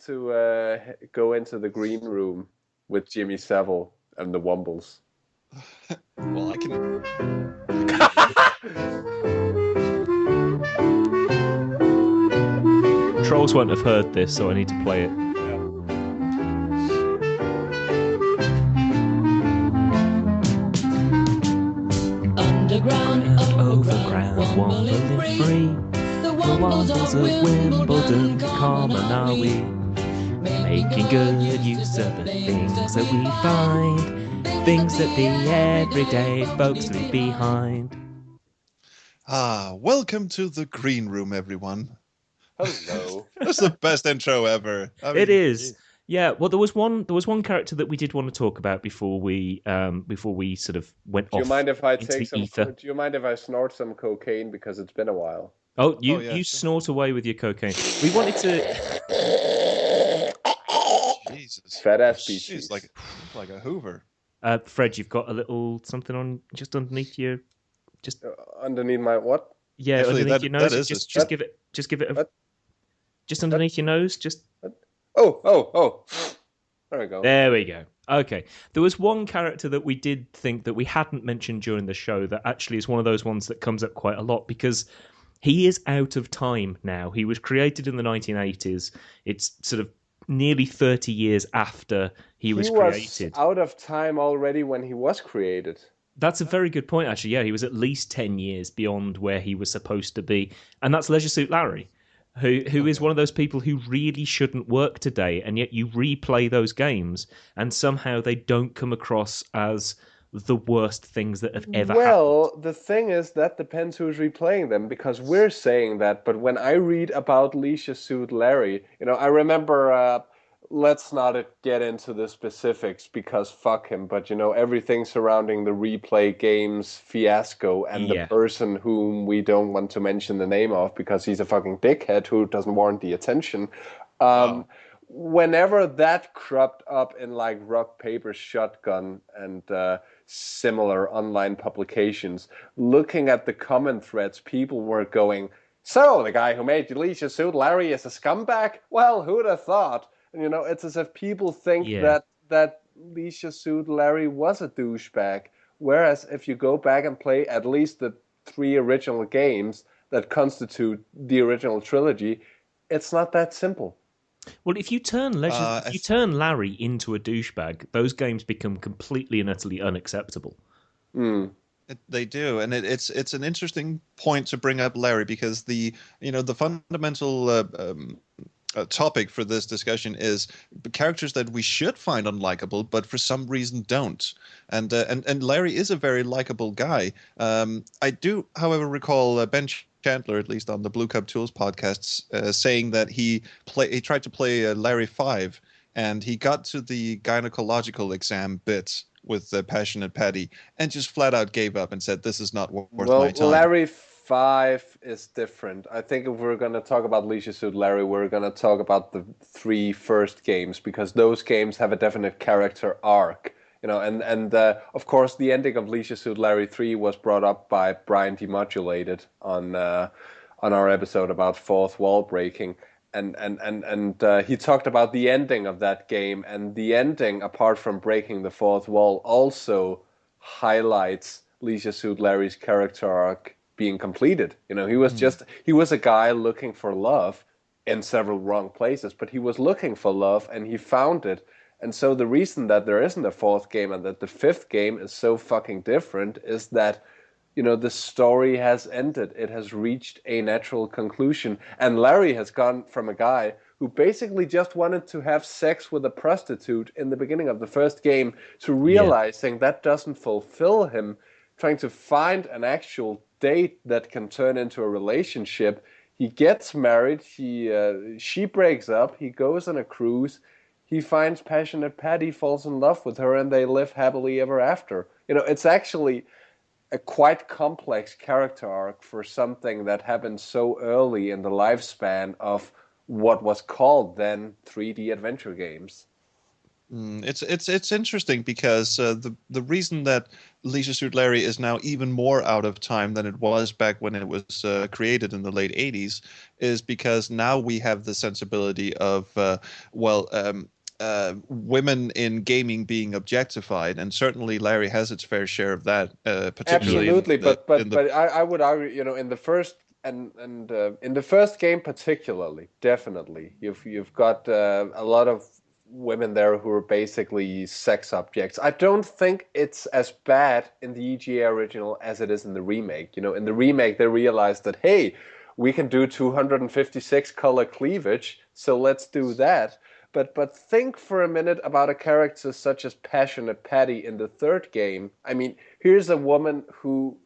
to go into the green room with Jimmy Savile and the Wombles? Well, I can. Trolls won't have heard this, so I need to play it. Underground, overground, wombling free. The Wombles of Wimbledon, come on are we? Making good use of the things that we find, things that the everyday folks leave behind. Welcome to the green room, everyone. Hello. That's the best intro ever. It is. Yeah, well, there was one character that we did want to talk about before we sort of went Do you off mind if I into take the some? ether. Do you mind if I snort some cocaine because it's been a while? Oh, you yeah, you sure. snort away with your cocaine. We wanted to. Jesus. Fat ass Jeez, species. like a Hoover. Fred, you've got a little something on just underneath your, just Underneath my what? yeah, Actually, underneath that- your nose. that is Just a- give it a, What? just underneath your nose. Just Oh. There we go. there we go. Okay, there was one character that we did think that we hadn't mentioned during the show that actually is one of those ones that comes up quite a lot because he is out of time now. He was created in the 1980s. It's sort of nearly 30 years after he was created. Out of time already when he was created. That's a very good point, actually. Yeah, he was at least 10 years beyond where he was supposed to be. And that's Leisure Suit Larry, who is one of those people who really shouldn't work today, and yet you replay those games, and somehow they don't come across as the worst things that have ever happened. Well, the thing is, that depends who's replaying them, because we're saying that, but when I read about Leisure Suit Larry, I remember, let's not get into the specifics, because fuck him, but, everything surrounding the replay games fiasco, and the person whom we don't want to mention the name of, because he's a fucking dickhead who doesn't warrant the attention. Whenever that cropped up in like Rock, Paper, Shotgun and similar online publications, looking at the comment threads, people were going, so the guy who made Leisure Suit Larry is a scumbag? Well, who'd have thought? And, it's as if people think that Leisure Suit Larry was a douchebag. Whereas if you go back and play at least the 3 original games that constitute the original trilogy, it's not that simple. Well, if you turn Larry into a douchebag, those games become completely and utterly unacceptable. They do, and it's an interesting point to bring up Larry, because the fundamental topic for this discussion is characters that we should find unlikable, but for some reason don't. And Larry is a very likable guy. I do, however, recall Ben Chandler, at least on the Blue Cup Tools podcasts, saying that he tried to play Larry 5, and he got to the gynecological exam bit with Passionate Patty and just flat out gave up and said, this is not worth my time. Larry 5 is different. I think if we're going to talk about Leisure Suit Larry, we're going to talk about the 3 first games, because those games have a definite character arc. And of course, the ending of Leisure Suit Larry 3 was brought up by Brian Demodulated on our episode about fourth wall breaking. And he talked about the ending of that game, and the ending, apart from breaking the fourth wall, also highlights Leisure Suit Larry's character arc being completed. He was a guy looking for love in several wrong places, but he was looking for love and he found it. And so the reason that there isn't a 4th game and that the 5th game is so fucking different is that, the story has ended. It has reached a natural conclusion. And Larry has gone from a guy who basically just wanted to have sex with a prostitute in the beginning of the 1st game to realizing that doesn't fulfill him, trying to find an actual date that can turn into a relationship. He gets married. She breaks up. He goes on a cruise. He finds Passionate Patty, falls in love with her, and they live happily ever after. It's actually a quite complex character arc for something that happened so early in the lifespan of what was called then 3D adventure games. It's interesting because the reason that Leisure Suit Larry is now even more out of time than it was back when it was created in the late '80s is because now we have the sensibility of women in gaming being objectified, and certainly Larry has its fair share of that, particularly Absolutely, but I would argue, in the first and in the first game particularly, definitely, you've got a lot of women there who are basically sex objects. I don't think it's as bad in the EGA original as it is in the remake. In the remake they realized that, hey, we can do 256 color cleavage, so let's do that. But think for a minute about a character such as Passionate Patty in the third game. I mean, here's a woman who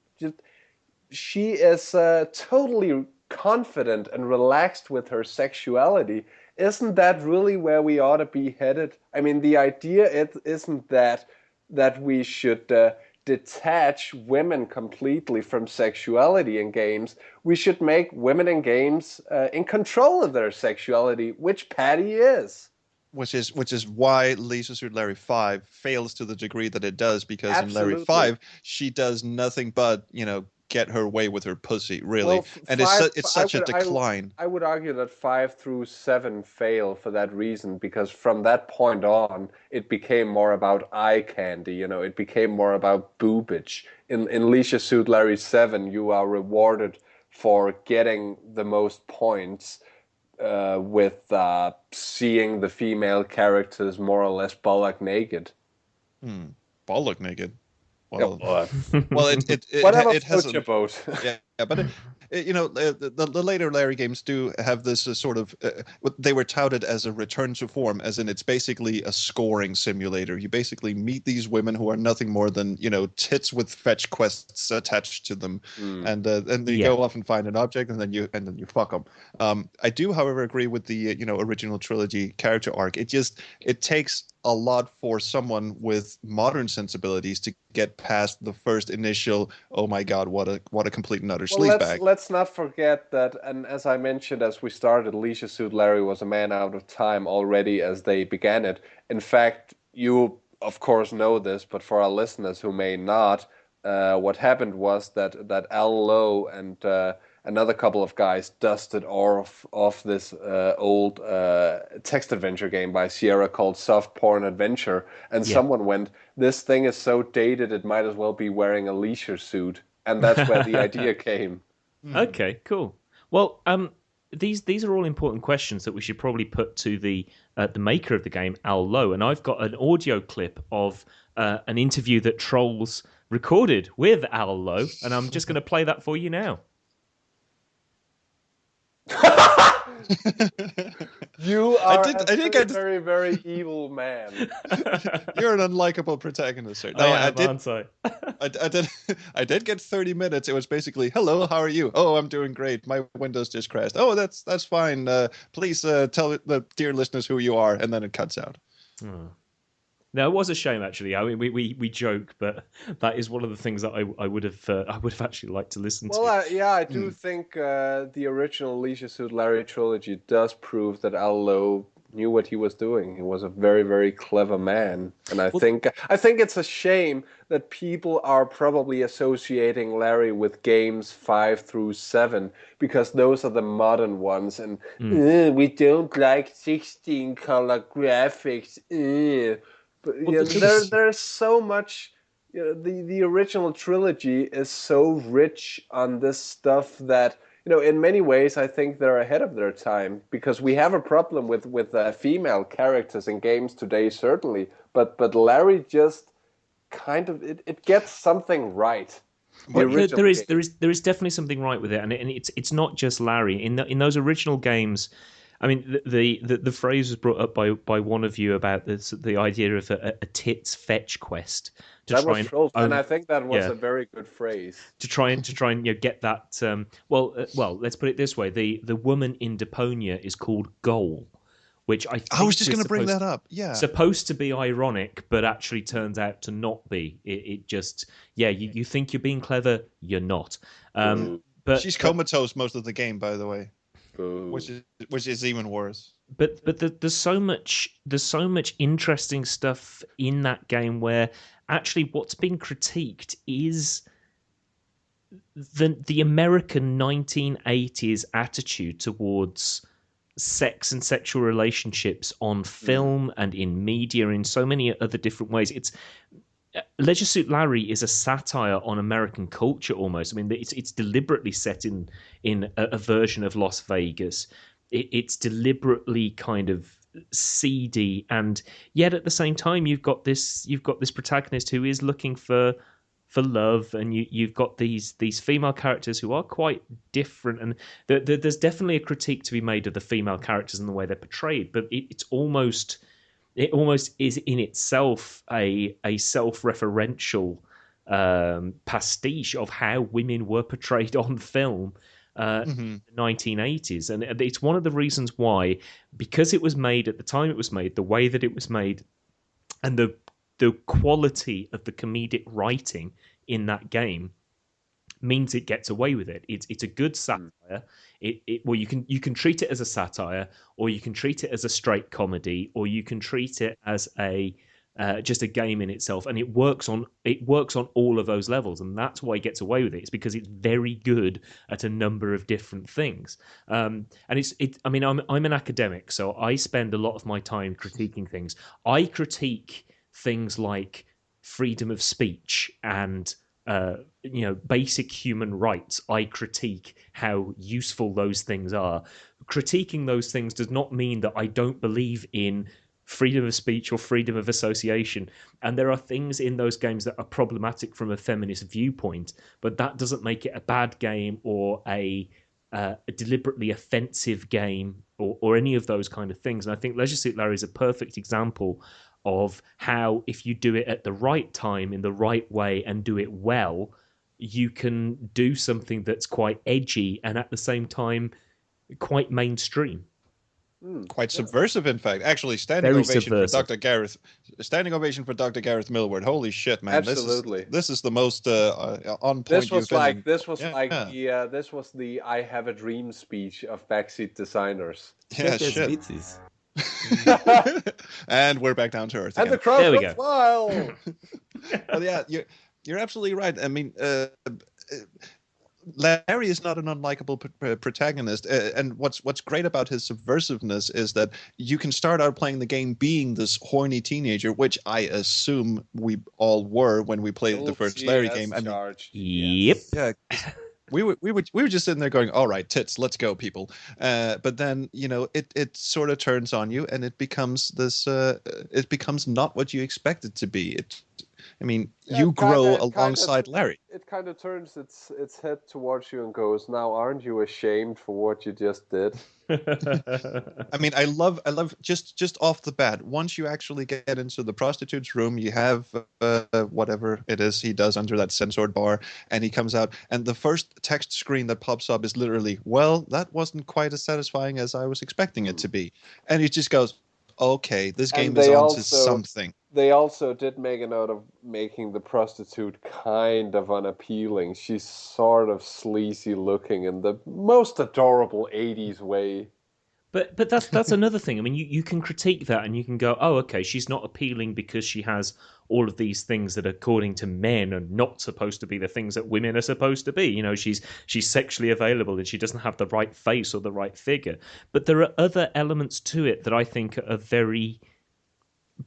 she is totally confident and relaxed with her sexuality. Isn't that really where we ought to be headed? I mean, the idea isn't that we should detach women completely from sexuality in games. We should make women in games in control of their sexuality, which Patty is. Which is why Leisure Suit Larry 5 fails to the degree that it does, because Absolutely. in Larry 5 she does nothing but get her way with her pussy, really. Well, and it's such a decline. I would argue that 5 through 7 fail for that reason, because from that point on it became more about eye candy. It became more about boobage. In Leisure Suit Larry 7 you are rewarded for getting the most points with seeing the female characters more or less bollock naked. Bollock naked. Well, well, it whatever it has floats your boat. yeah, but the later Larry games do have this sort of they were touted as a return to form, as in it's basically a scoring simulator. You basically meet these women who are nothing more than tits with fetch quests attached to them, and then you go off and find an object, and then you fuck them. I do, however, agree with the original trilogy character arc. It takes a lot for someone with modern sensibilities to get past the first initial, oh my god, what a complete and utter sleazebag. Let's not forget that, and as I mentioned as we started, Leisure Suit Larry was a man out of time already as they began it. In fact, you of course know this, but for our listeners who may not, what happened was that Al Lowe and another couple of guys dusted off this old text adventure game by Sierra called Soft Porn Adventure, and someone went, this thing is so dated it might as well be wearing a leisure suit, and that's where the idea came. Okay, cool. Well, these are all important questions that we should probably put to the maker of the game, Al Lowe, and I've got an audio clip of an interview that Trolls recorded with Al Lowe, and I'm just going to play that for you now. You are a very, very evil man. You're an unlikable protagonist, sir. No, I did get 30 minutes. It was basically, hello, how are you? Oh, I'm doing great. My Windows just crashed. Oh, that's fine. Please tell the dear listeners who you are, and then it cuts out. No, it was a shame actually. I mean, we joke, but that is one of the things that I would have actually liked to listen to. Well, I do think the original Leisure Suit Larry trilogy does prove that Al Lowe knew what he was doing. He was a very, very clever man, and I think it's a shame that people are probably associating Larry with games 5 through 7 because those are the modern ones, and we don't like 16 color graphics. But there's so much. The original trilogy is so rich on this stuff that in many ways I think they're ahead of their time, because we have a problem with female characters in games today, certainly, but Larry just kind of it gets something right. There is definitely something right with it, and it's not just Larry in those original games. I mean, the phrase was brought up by one of you about the idea of a tits fetch quest and I think that was a very good phrase to try and get that. Well, let's put it this way: the woman in Deponia is called Goal, which I was just going to bring that up. Yeah, supposed to be ironic, but actually turns out to not be. It just you think you're being clever, you're not. But she's comatose most of the game, by the way. Which is even worse. there's so much interesting stuff in that game where actually what's being critiqued is the American 1980s attitude towards sex and sexual relationships on film and in media in so many other different ways. It's Leisure Suit Larry is a satire on American culture almost. I mean, it's deliberately set in a version of Las Vegas. It's deliberately kind of seedy, and yet at the same time you've got this protagonist who is looking for love, and you've got these female characters who are quite different, and there's definitely a critique to be made of the female characters and the way they're portrayed, but it almost is in itself a self-referential pastiche of how women were portrayed on film in the 1980s, and it's one of the reasons why, because it was made at the time it was made, the way that it was made, and the quality of the comedic writing in that game means it gets away with it. It's a good satire. Well, you can treat it as a satire, or you can treat it as a straight comedy, or you can treat it as a just a game in itself, and it works on all of those levels, and that's why it gets away with it. It's because it's very good at a number of different things. And I mean, I'm an academic, so I spend a lot of my time critiquing things. I critique things like freedom of speech and basic human rights. I critique how useful those things are. Critiquing those things does not mean that I don't believe in freedom of speech or freedom of association. And there are things in those games that are problematic from a feminist viewpoint, but that doesn't make it a bad game or a deliberately offensive game or any of those kind of things. And I think Leisure Suit Larry is a perfect example of how, if you do it at the right time, in the right way, and do it well, you can do something that's quite edgy and at the same time quite mainstream. Quite subversive, in fact. Actually, standing ovation for Dr. Gareth Millward. Holy shit, man! Absolutely, this is the most on point. This was the "I have a dream" speech of backseat designers. Yeah, shit. And we're back down to earth again. And the crowd goes wild. Well, yeah, you're absolutely right. I mean, Larry is not an unlikable protagonist, and what's great about his subversiveness is that you can start out playing the game being this horny teenager, which I assume we all were when we played the first Larry game. I mean, yep. Yeah. We were just sitting there going, all right, tits, let's go, people. But then, it sort of turns on you, and it becomes this. It becomes not what you expect it to be. You grow alongside Larry. It kind of turns its head towards you and goes, "Now, aren't you ashamed for what you just did?" I mean, I love just off the bat. Once you actually get into the prostitute's room, you have whatever it is he does under that censored bar, and he comes out, and the first text screen that pops up is literally, "Well, that wasn't quite as satisfying as I was expecting it to be," and he just goes, "Okay, this game is on to something." They also did make a note of making the prostitute kind of unappealing. She's sort of sleazy looking in the most adorable 80s way. But that's another thing. I mean, you can critique that and you can go, oh, okay, she's not appealing because she has all of these things that, according to men, are not supposed to be the things that women are supposed to be. She's sexually available and she doesn't have the right face or the right figure. But there are other elements to it that I think are very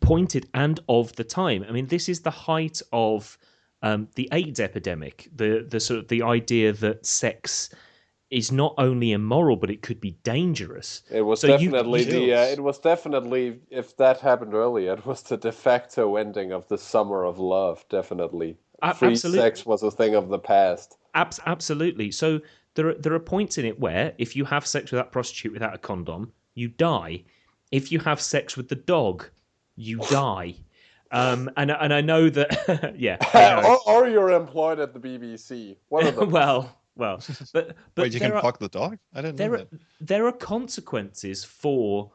pointed and of the time. I mean, this is the height of the AIDS epidemic. The sort of the idea that sex is not only immoral, but it could be dangerous. It was it was definitely, if that happened earlier, it was the de facto ending of the summer of love. Definitely, free sex was a thing of the past. Absolutely. So there are points in it where if you have sex with that prostitute without a condom, you die. If you have sex with the dog, you die. And I know that, yeah. Or you're employed at the BBC. One of them. Well, but wait, you can fuck the dog? I didn't know that. There are consequences for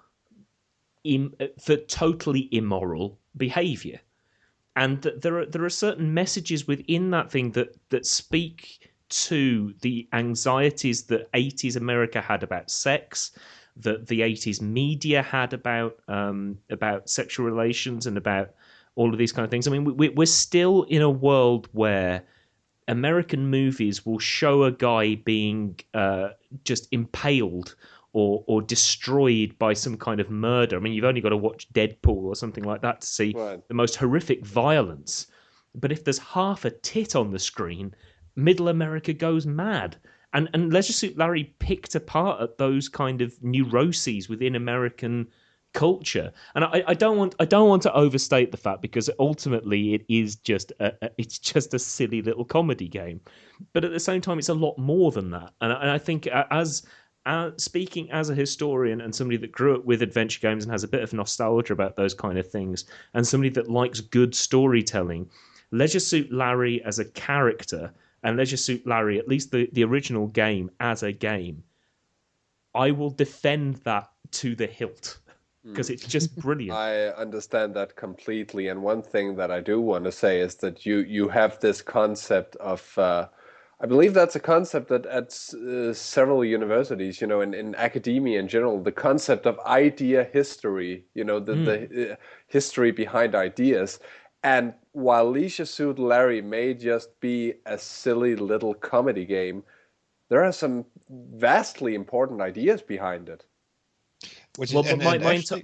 totally immoral behaviour, and there are certain messages within that thing that speak to the anxieties that 80s America had about sex, that the 80s media had about sexual relations and about all of these kind of things. I mean, we're still in a world where American movies will show a guy being just impaled or destroyed by some kind of murder. I mean, you've only got to watch Deadpool or something like that to see the most horrific violence. But if there's half a tit on the screen, middle America goes mad. And Leisure Suit Larry picked apart at those kind of neuroses within American culture. And I don't want to overstate the fact, because ultimately it is it's just a silly little comedy game. But at the same time, it's a lot more than that. And I think as speaking as a historian and somebody that grew up with adventure games and has a bit of nostalgia about those kind of things, and somebody that likes good storytelling, Leisure Suit Larry as a character and Leisure Suit Larry, at least the original game as a game, I will defend that to the hilt, because it's just brilliant. I understand that completely. And one thing that I do want to say is that you have this concept of I believe that's a concept that at several universities, in academia in general, the concept of idea history, the history behind ideas. And while Leisure Suit Larry may just be a silly little comedy game, there are some vastly important ideas behind it.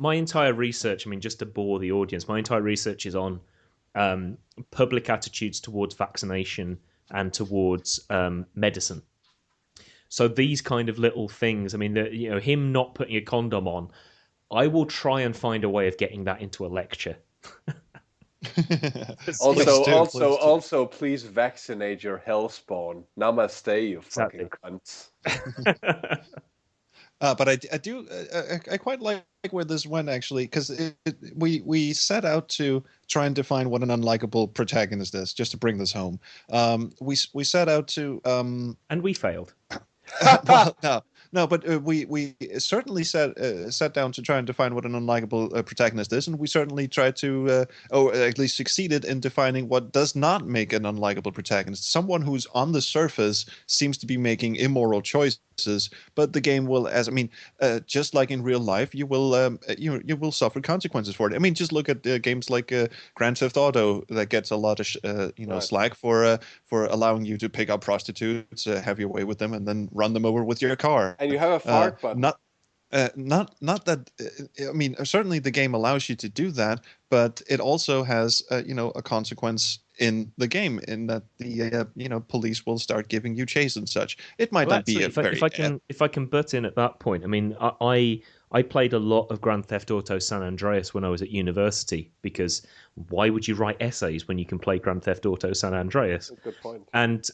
My entire research, I mean, just to bore the audience, my entire research is on public attitudes towards vaccination and towards medicine. So these kind of little things, I mean, him not putting a condom on, I will try and find a way of getting that into a lecture. Also, please vaccinate your hellspawn. Namaste, you fucking cunts. But I quite like where this went, actually, because we set out to try and define what an unlikable protagonist is, just to bring this home. We set out to and we failed. Well, no, but we certainly sat down to try and define what an unlikable protagonist is, and we certainly tried to, or at least succeeded in defining what does not make an unlikable protagonist. Someone who's on the surface seems to be making immoral choices, but the game will, just like in real life, you will suffer consequences for it. I mean, just look at games like Grand Theft Auto that gets a lot of slack for allowing you to pick up prostitutes, have your way with them, and then run them over with your car. And you have a fart button. Not that. I mean, certainly the game allows you to do that, but it also has a consequence in the game, in that the police will start giving you chase and such. It might not be if I can butt in at that point. I mean, I played a lot of Grand Theft Auto San Andreas when I was at university, because why would you write essays when you can play Grand Theft Auto San Andreas? That's a good point. And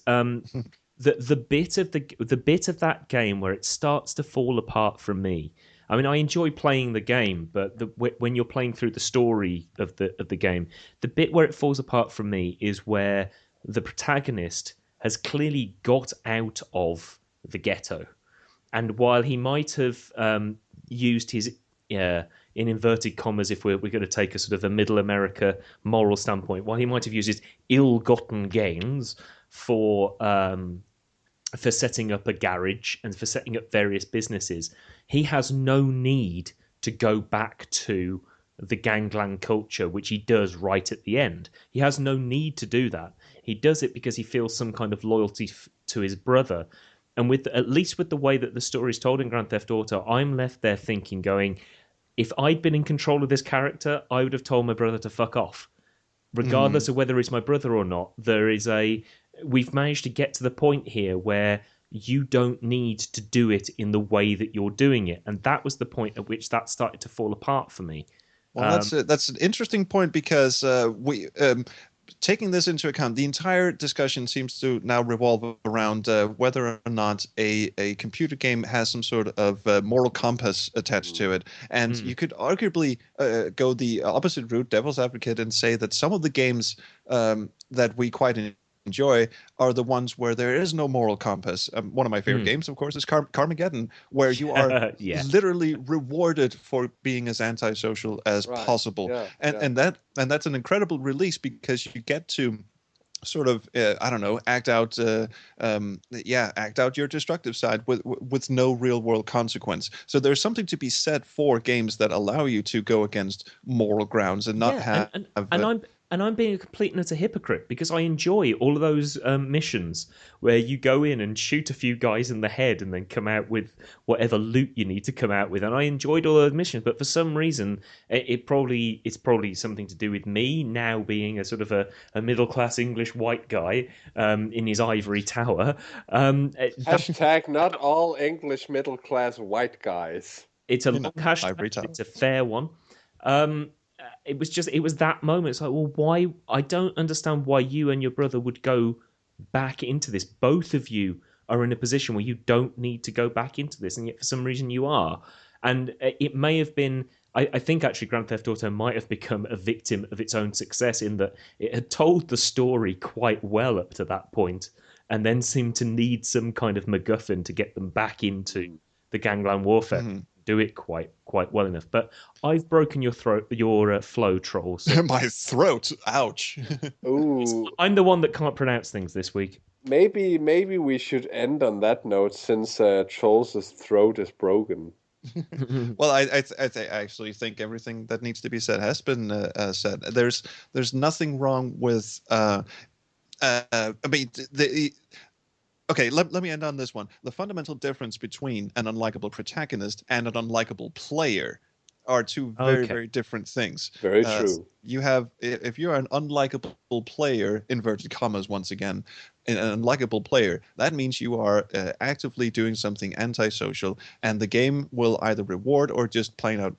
the bit of that game where it starts to fall apart from me. I mean, I enjoy playing the game, but when you're playing through the story of the game, the bit where it falls apart from me is where the protagonist has clearly got out of the ghetto, and while he might have used his in inverted commas, if we're going to take a sort of a middle America moral standpoint, while he might have used his ill-gotten gains for setting up a garage and for setting up various businesses, he has no need to go back to the gangland culture, which he does right at the end. He has no need to do that. He does it because he feels some kind of loyalty to his brother. And at least with the way that the story is told in Grand Theft Auto, I'm left there thinking, going, if I'd been in control of this character, I would have told my brother to fuck off. Regardless of whether it's my brother or not, we've managed to get to the point here where you don't need to do it in the way that you're doing it. And that was the point at which that started to fall apart for me. Well, that's an interesting point, because taking this into account, the entire discussion seems to now revolve around whether or not a computer game has some sort of moral compass attached to it. And you could arguably go the opposite route, devil's advocate, and say that some of the games that we quite enjoy are the ones where there is no moral compass. One of my favorite games, of course, is Carmageddon, where you are literally rewarded for being as antisocial as possible. And that's an incredible release, because you get to sort of I don't know, act out your destructive side with no real world consequence. So there's something to be said for games that allow you to go against moral grounds and not Yeah, have and I'm being a complete and utter hypocrite because I enjoy all of those missions where you go in and shoot a few guys in the head and then come out with whatever loot you need to come out with. And I enjoyed all those missions, but for some reason, it's probably something to do with me now being a sort of a middle class English white guy in his ivory tower. Hashtag not all English middle class white guys. It's a you know, long hashtag. ivory tower. It's a fair one. Um, it was that moment. It's like, well, why? I don't understand why you and your brother would go back into this. Both of you are in a position where you don't need to go back into this, and yet for some reason you are. And it may have been. I think actually Grand Theft Auto might have become a victim of its own success in that it had told the story quite well up to that point, and then seemed to need some kind of MacGuffin to get them back into the gangland warfare. Mm-hmm. Do it quite well enough. But I've broken your flow, troll. So My throat, ouch. Ooh, I'm the one that can't pronounce things this week. maybe we should end on that note since Troll's throat is broken. Well, I actually think everything that needs to be said has been said. There's nothing wrong with. I mean, okay, let me end on this one. The fundamental difference between an unlikable protagonist and an unlikable player are two very different things. Very true. You have, if you're an unlikable player, inverted commas once again, an unlikable player, that means you are actively doing something antisocial, and the game will either reward or just plain out,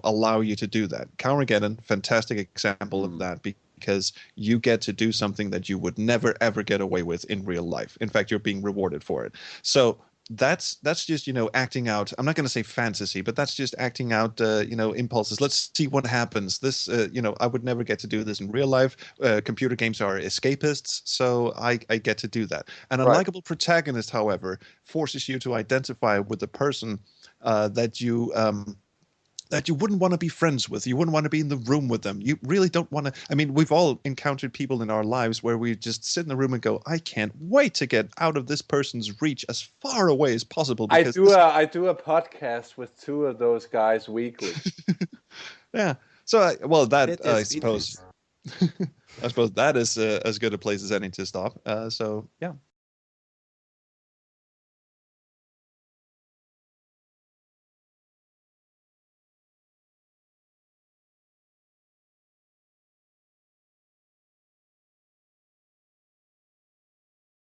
allow you to do that. Countergeddon, fantastic example of that, because you get to do something that you would never ever get away with in real life. In fact, you're being rewarded for it. So that's just acting out. I'm not going to say fantasy, but that's just acting out impulses. Let's see what happens. This I would never get to do this in real life. Computer games are escapists, so I get to do that. An unlikable protagonist, however, forces you to identify with the person that you wouldn't want to be friends with. You wouldn't want to be in the room with them. You really don't want to. I mean, we've all encountered people in our lives where we just sit in the room and go, I can't wait to get out of this person's reach as far away as possible. I do a podcast with two of those guys weekly. Yeah. So, I suppose. I suppose that is as good a place as any to stop. So, yeah,